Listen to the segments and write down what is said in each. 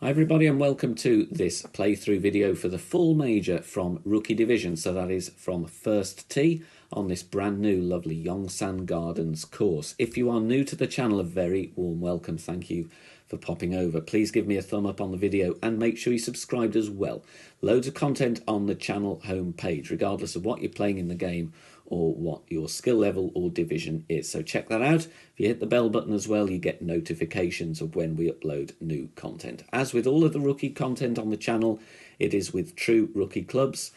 Hi everybody and welcome to this playthrough video for the full major from Rookie Division. So that is from first tee on this brand new lovely Yongsan Gardens course. If you are new to the channel, a very warm welcome. Thank you for popping over. Please give me a thumb up on the video and make sure you subscribed as well. Loads of content on the channel homepage, regardless of what you're playing in the game or what your skill level or division is. So check that out. If you hit the bell button as well, you get notifications of when we upload new content. As with all of the rookie content on the channel, it is with true rookie clubs.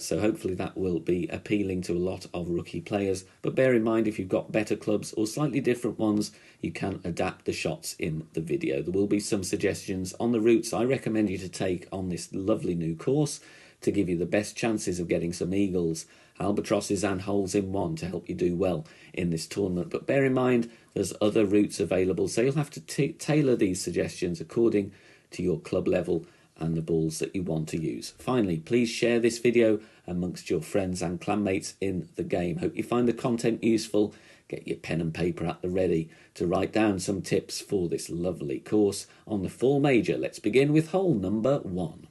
So hopefully that will be appealing to a lot of rookie players. But bear in mind, if you've got better clubs or slightly different ones, you can adapt the shots in the video. There will be some suggestions on the routes I recommend you to take on this lovely new course to give you the best chances of getting some eagles, albatrosses and holes in one to help you do well in this tournament. But bear in mind, there's other routes available, so you'll have to tailor these suggestions according to your club level and the balls that you want to use. Finally, please share this video amongst your friends and clanmates in the game. Hope you find the content useful. Get your pen and paper at the ready to write down some tips for this lovely course on the full major. Let's begin with hole number 1.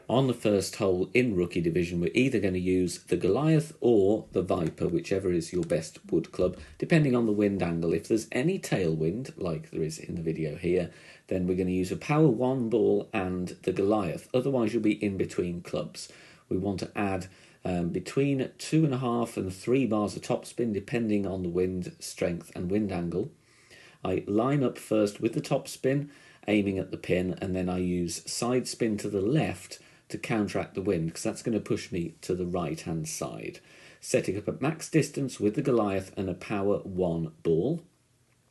On the first hole in Rookie Division, we're either going to use the Goliath or the Viper, whichever is your best wood club, depending on the wind angle. If there's any tailwind, like there is in the video here, then we're going to use a power 1 ball and the Goliath. Otherwise, you'll be in between clubs. We want to add between 2.5 and 3 bars of topspin, depending on the wind strength and wind angle. I line up first with the topspin, aiming at the pin, and then I use side spin to the left to counteract the wind, because that's going to push me to the right hand side. Setting up at max distance with the Goliath and a power 1 ball.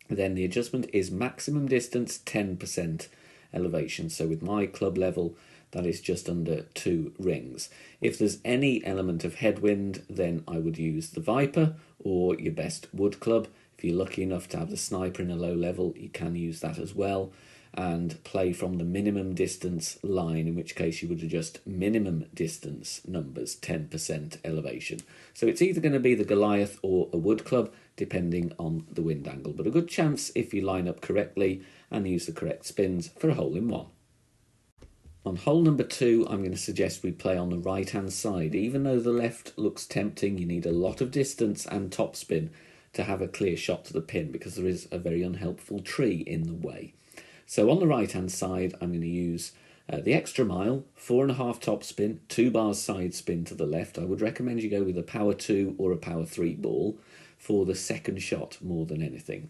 Then the adjustment is maximum distance 10% elevation. So with my club level, that is just under 2 rings. If there's any element of headwind, then I would use the Viper or your best wood club. If you're lucky enough to have the Sniper in a low level, you can use that as well, and play from the minimum distance line, in which case you would adjust minimum distance numbers 10% elevation. So it's either going to be the Goliath or a wood club, depending on the wind angle, but a good chance if you line up correctly and use the correct spins for a hole in one. On hole number 2, I'm going to suggest we play on the right hand side. Even though the left looks tempting, you need a lot of distance and topspin to have a clear shot to the pin, because there is a very unhelpful tree in the way. So on the right hand side, I'm going to use the extra mile, 4.5 topspin, 2 bars side spin to the left. I would recommend you go with a power 2 or a power 3 ball for the second shot more than anything.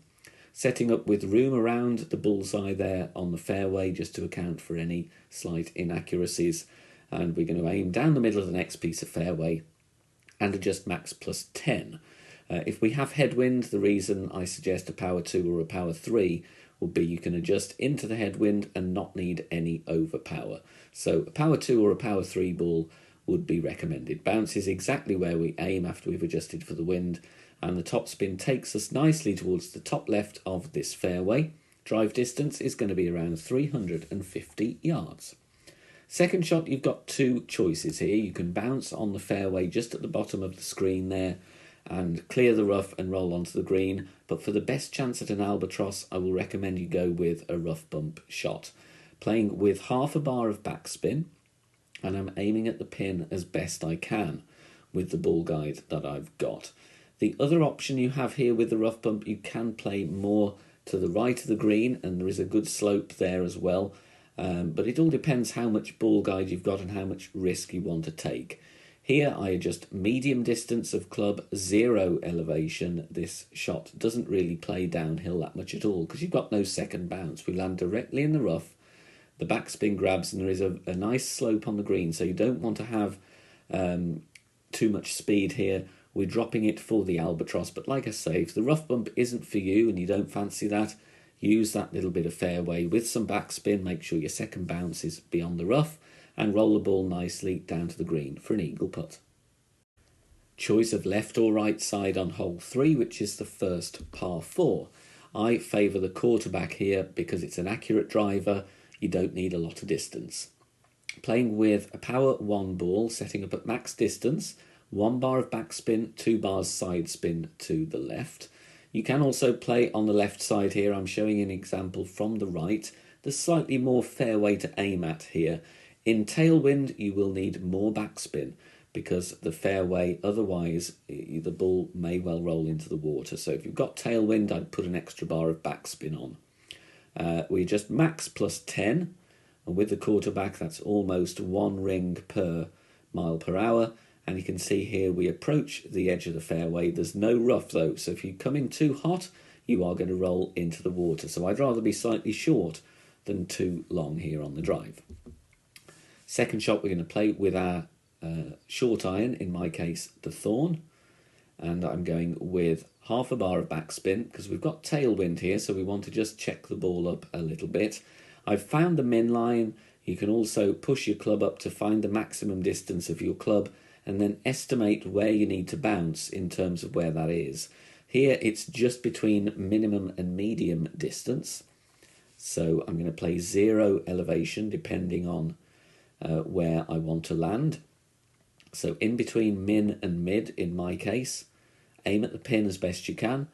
Setting up with room around the bullseye there on the fairway, just to account for any slight inaccuracies. And we're going to aim down the middle of the next piece of fairway and adjust max plus 10. If we have headwind, the reason I suggest a power 2 or a power 3 will be you can adjust into the headwind and not need any overpower. So a power 2 or a power 3 ball would be recommended. Bounce is exactly where we aim after we've adjusted for the wind, and the topspin takes us nicely towards the top left of this fairway. Drive distance is going to be around 350 yards. Second shot, you've got 2 choices here. You can bounce on the fairway just at the bottom of the screen there and clear the rough and roll onto the green, but for the best chance at an albatross, I will recommend you go with a rough bump shot. Playing with half a bar of backspin, and I'm aiming at the pin as best I can with the ball guide that I've got. The other option you have here with the rough bump, you can play more to the right of the green, and there is a good slope there as well, but it all depends how much ball guide you've got and how much risk you want to take. Here I adjust medium distance of club, 0 elevation. This shot doesn't really play downhill that much at all, because you've got no second bounce. We land directly in the rough, the backspin grabs, and there is a nice slope on the green, so you don't want to have too much speed here. We're dropping it for the albatross, but like I say, if the rough bump isn't for you and you don't fancy that, use that little bit of fairway with some backspin. Make sure your second bounce is beyond the rough, and roll the ball nicely down to the green for an eagle putt. Choice of left or right side on hole 3, which is the first par 4. I favour the quarterback here because it's an accurate driver. You don't need a lot of distance. Playing with a power 1 ball, setting up at max distance, 1 bar of backspin, 2 bars side spin to the left. You can also play on the left side here. I'm showing an example from the right. there's slightly more fairway to aim at here. In tailwind, you will need more backspin because the fairway, otherwise the ball may well roll into the water. So if you've got tailwind, I'd put an extra bar of backspin on. We adjust max plus 10, and with the quarterback, that's almost 1 ring per mile per hour. And you can see here we approach the edge of the fairway. There's no rough though, so if you come in too hot, you are going to roll into the water. So I'd rather be slightly short than too long here on the drive. Second shot, we're going to play with our short iron, in my case the Thorn, and I'm going with half a bar of backspin because we've got tailwind here, so we want to just check the ball up a little bit. I've found the min line. You can also push your club up to find the maximum distance of your club and then estimate where you need to bounce in terms of where that is. Here it's just between minimum and medium distance, so I'm going to play 0 elevation depending on where I want to land. So in between min and mid in my case. Aim at the pin as best you can.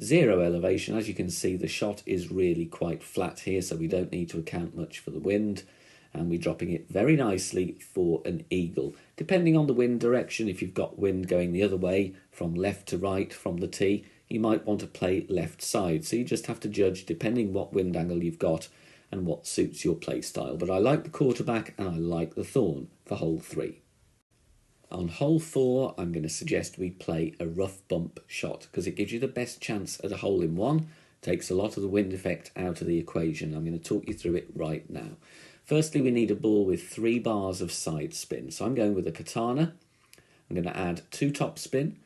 0 elevation, as you can see the shot is really quite flat here, so we don't need to account much for the wind, and we're dropping it very nicely for an eagle. Depending on the wind direction, if you've got wind going the other way from left to right from the tee, you might want to play left side, so you just have to judge depending what wind angle you've got and what suits your play style. But I like the quarterback and I like the Thorn for hole 3. On hole 4, I'm going to suggest we play a rough bump shot because it gives you the best chance at a hole-in-one, takes a lot of the wind effect out of the equation. I'm going to talk you through it right now. Firstly, we need a ball with 3 bars of side spin. So I'm going with a katana. I'm going to add 2 top spin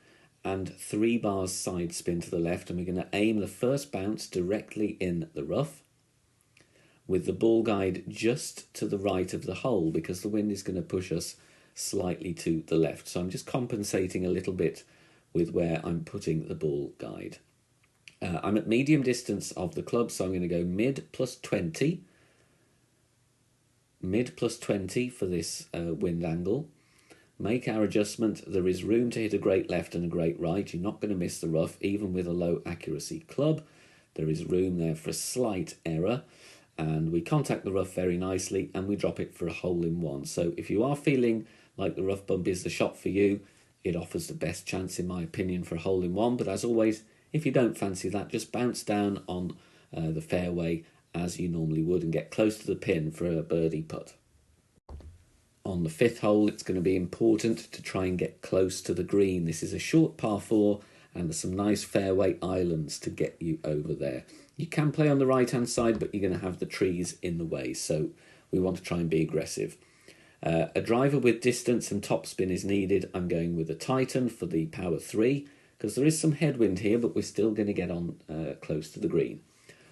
and 3 bars side spin to the left, and we're going to aim the first bounce directly in the rough with the ball guide just to the right of the hole because the wind is going to push us slightly to the left. So I'm just compensating a little bit with where I'm putting the ball guide. I'm at medium distance of the club, so I'm going to go mid plus 20. Mid plus 20 for this wind angle. Make our adjustment. There is room to hit a great left and a great right. You're not going to miss the rough, even with a low accuracy club. There is room there for a slight error. And we contact the rough very nicely and we drop it for a hole-in-one. So if you are feeling like the rough bump is the shot for you, it offers the best chance in my opinion for a hole-in-one. But as always, if you don't fancy that, just bounce down on the fairway as you normally would and get close to the pin for a birdie putt. On the 5th hole, it's going to be important to try and get close to the green. This is a short par 4 and there's some nice fairway islands to get you over there. You can play on the right-hand side, but you're going to have the trees in the way, so we want to try and be aggressive. A driver with distance and topspin is needed. I'm going with a Titan for the power 3, because there is some headwind here, but we're still going to get on close to the green.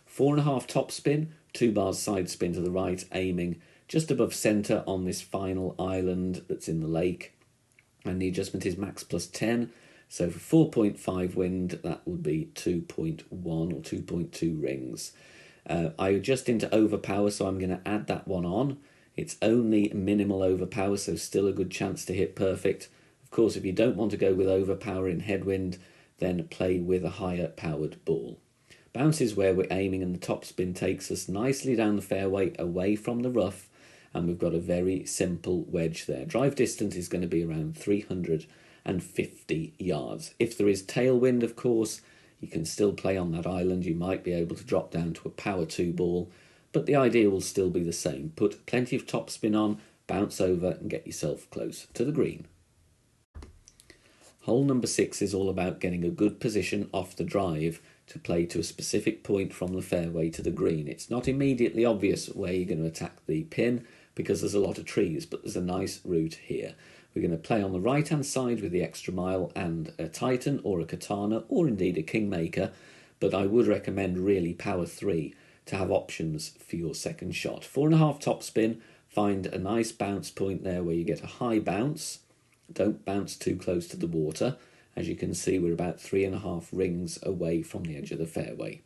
4.5 topspin, 2 bars side spin to the right, aiming just above centre on this final island that's in the lake. And the adjustment is max plus 10. So for 4.5 wind, that would be 2.1 or 2.2 rings. I adjust into overpower, so I'm going to add that one on. It's only minimal overpower, so still a good chance to hit perfect. Of course, if you don't want to go with overpower in headwind, then play with a higher powered ball. Bounce is where we're aiming, and the topspin takes us nicely down the fairway away from the rough, and we've got a very simple wedge there. Drive distance is going to be around 350 yards. If there is tailwind, of course, you can still play on that island. You might be able to drop down to a power 2 ball, but the idea will still be the same. Put plenty of topspin on, bounce over and get yourself close to the green. Hole number 6 is all about getting a good position off the drive to play to a specific point from the fairway to the green. It's not immediately obvious where you're going to attack the pin because there's a lot of trees, but there's a nice route here. We're going to play on the right-hand side with the extra mile and a Titan or a Katana or indeed a Kingmaker, but I would recommend really power 3 to have options for your second shot. 4.5 topspin, find a nice bounce point there where you get a high bounce. Don't bounce too close to the water. As you can see, we're about 3.5 rings away from the edge of the fairway.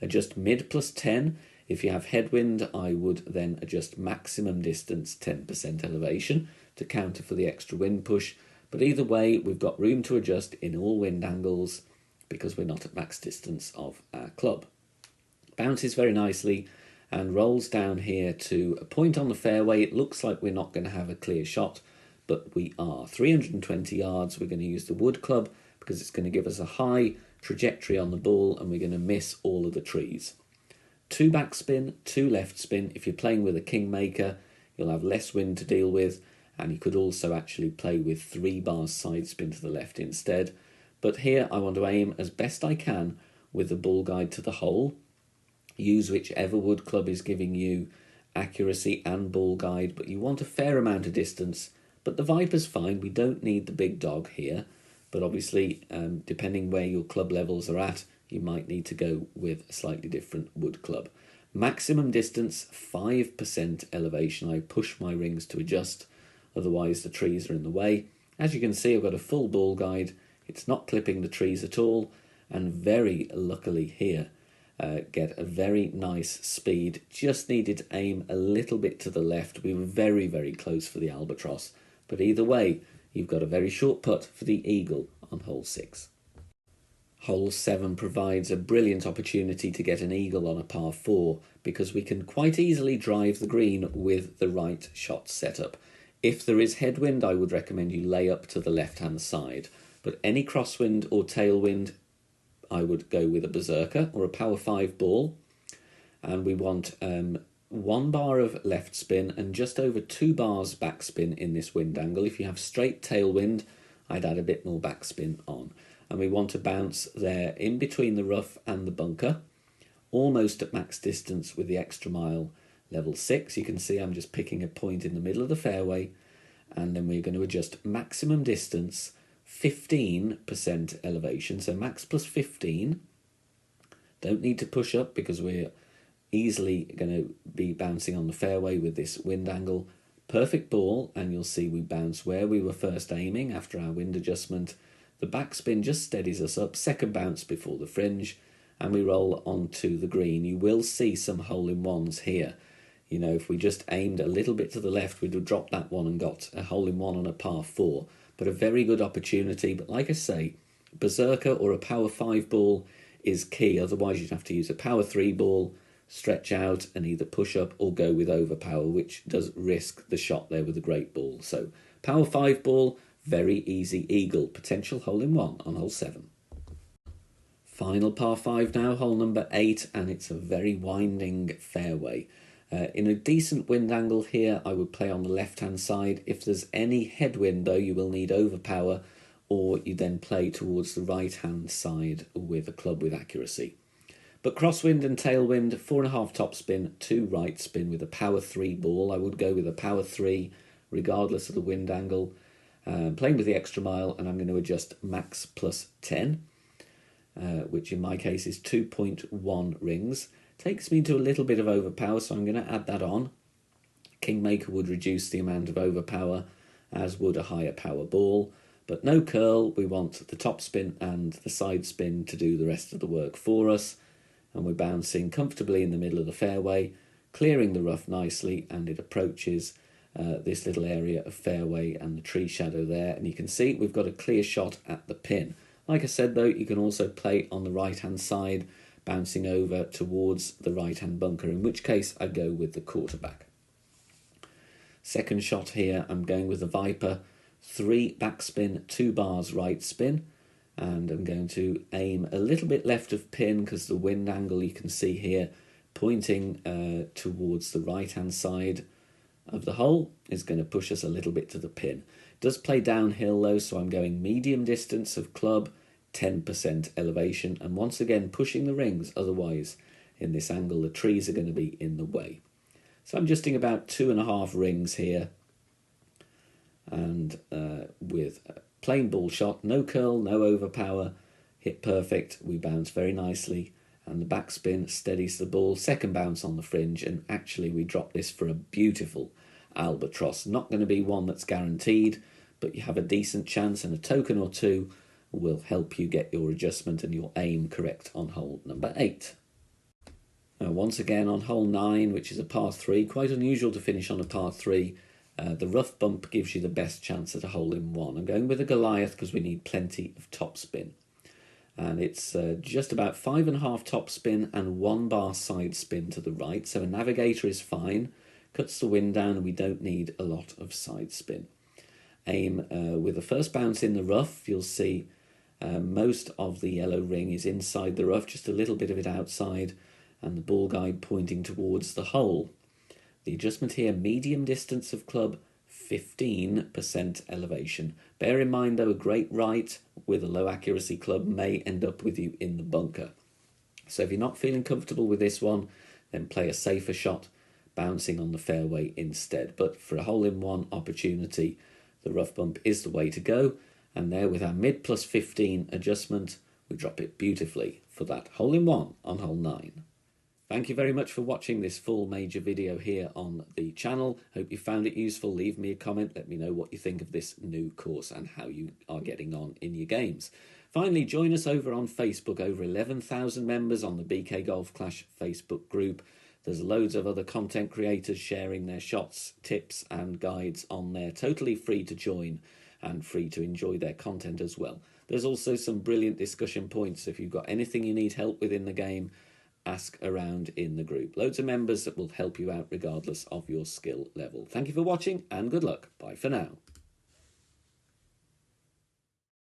Adjust mid plus 10. If you have headwind, I would then adjust maximum distance 10% elevation to counter for the extra wind push. But either way, we've got room to adjust in all wind angles because we're not at max distance of our club. Bounces very nicely, and rolls down here to a point on the fairway. It looks like we're not going to have a clear shot, but we are. 320 yards, we're going to use the wood club because it's going to give us a high trajectory on the ball and we're going to miss all of the trees. 2 backspin, 2 left spin. If you're playing with a kingmaker, you'll have less wind to deal with, and you could also actually play with 3 bars side spin to the left instead. But here I want to aim as best I can with the ball guide to the hole. Use whichever wood club is giving you accuracy and ball guide, but you want a fair amount of distance. But the Viper's fine, we don't need the big dog here. But obviously, depending where your club levels are at, you might need to go with a slightly different wood club. Maximum distance, 5% elevation. I push my rings to adjust, otherwise the trees are in the way. As you can see, I've got a full ball guide. It's not clipping the trees at all, and very luckily here, get a very nice speed. Just needed to aim a little bit to the left. We were very, very close for the albatross, but either way, you've got a very short putt for the eagle on hole 6. Hole 7 provides a brilliant opportunity to get an eagle on a par 4 because we can quite easily drive the green with the right shot setup. If there is headwind, I would recommend you lay up to the left-hand side, but any crosswind or tailwind, I would go with a berserker or a power 5 ball, and we want 1 bar of left spin and just over 2 bars backspin in this wind angle. If you have straight tailwind, I'd add a bit more backspin on. And we want to bounce there in between the rough and the bunker, almost at max distance with the extra mile level 6. You can see I'm just picking a point in the middle of the fairway, and then we're going to adjust maximum distance, 15% elevation, so max plus 15. Don't need to push up because we're easily going to be bouncing on the fairway with this wind angle. Perfect ball, and you'll see we bounce where we were first aiming after our wind adjustment. The backspin just steadies us up, second bounce before the fringe, and we roll onto the green. You will see some hole-in-ones here. You know, if we just aimed a little bit to the left, we'd have dropped that one and got a hole-in-one on a par 4. But a very good opportunity. But like I say, berserker or a power 5 ball is key. Otherwise, you'd have to use a power 3 ball, stretch out and either push up or go with overpower, which does risk the shot there with a great ball. So power 5 ball, very easy eagle, potential hole-in-one on hole 7. Final par 5 now, hole number 8, and it's a very winding fairway. In a decent wind angle here, I would play on the left-hand side. If there's any headwind, though, you will need overpower, or you then play towards the right-hand side with a club with accuracy. But crosswind and tailwind, 4.5 topspin, 2 right spin with a power 3 ball. I would go with a power 3, regardless of the wind angle. Playing with the extra mile, and I'm going to adjust max plus 10, which in my case is 2.1 rings. Takes me to a little bit of overpower, so I'm going to add that on. Kingmaker would reduce the amount of overpower, as would a higher power ball. But no curl, we want the top spin and the side spin to do the rest of the work for us. And we're bouncing comfortably in the middle of the fairway, clearing the rough nicely, and it approaches this little area of fairway and the tree shadow there. And you can see we've got a clear shot at the pin. Like I said, though, you can also play on the right-hand side, bouncing over towards the right-hand bunker, in which case I go with the quarterback. Second shot here, I'm going with the Viper, 3 backspin, 2 bars right spin, and I'm going to aim a little bit left of pin because the wind angle you can see here pointing towards the right-hand side of the hole is going to push us a little bit to the pin. It does play downhill though, so I'm going medium distance of club, 10% elevation, and once again pushing the rings, otherwise in this angle the trees are going to be in the way. So I'm adjusting about 2.5 rings here, and with a plain ball shot, no curl, no overpower, hit perfect, we bounce very nicely, and the backspin steadies the ball, second bounce on the fringe, and actually we drop this for a beautiful albatross. Not going to be one that's guaranteed, but you have a decent chance, and a token or two will help you get your adjustment and your aim correct on hole number 8. Now, once again on hole 9, which is a par 3, quite unusual to finish on a par 3. The rough bump gives you the best chance at a hole-in-one. I'm going with a Goliath because we need plenty of topspin. And it's just about 5.5 top spin and 1 bar side spin to the right. So a navigator is fine, cuts the wind down, and we don't need a lot of side spin. Aim with the first bounce in the rough. You'll see most of the yellow ring is inside the rough, just a little bit of it outside, and the ball guide pointing towards the hole. The adjustment here, medium distance of club, 15% elevation. Bear in mind though, a great right with a low accuracy club may end up with you in the bunker. So if you're not feeling comfortable with this one, then play a safer shot, bouncing on the fairway instead. But for a hole-in-one opportunity, the rough bump is the way to go. And there, with our mid plus 15 adjustment, we drop it beautifully for that hole-in-one on hole 9. Thank you very much for watching this full major video here on the channel. Hope you found it useful. Leave me a comment. Let me know what you think of this new course and how you are getting on in your games. Finally, join us over on Facebook. Over 11,000 members on the BK Golf Clash Facebook group. There's loads of other content creators sharing their shots, tips and guides on there. Totally free to join and free to enjoy their content as well. There's also some brilliant discussion points. If you've got anything you need help with in the game, ask around in the group. Loads of members that will help you out regardless of your skill level. Thank you for watching and good luck. Bye for now.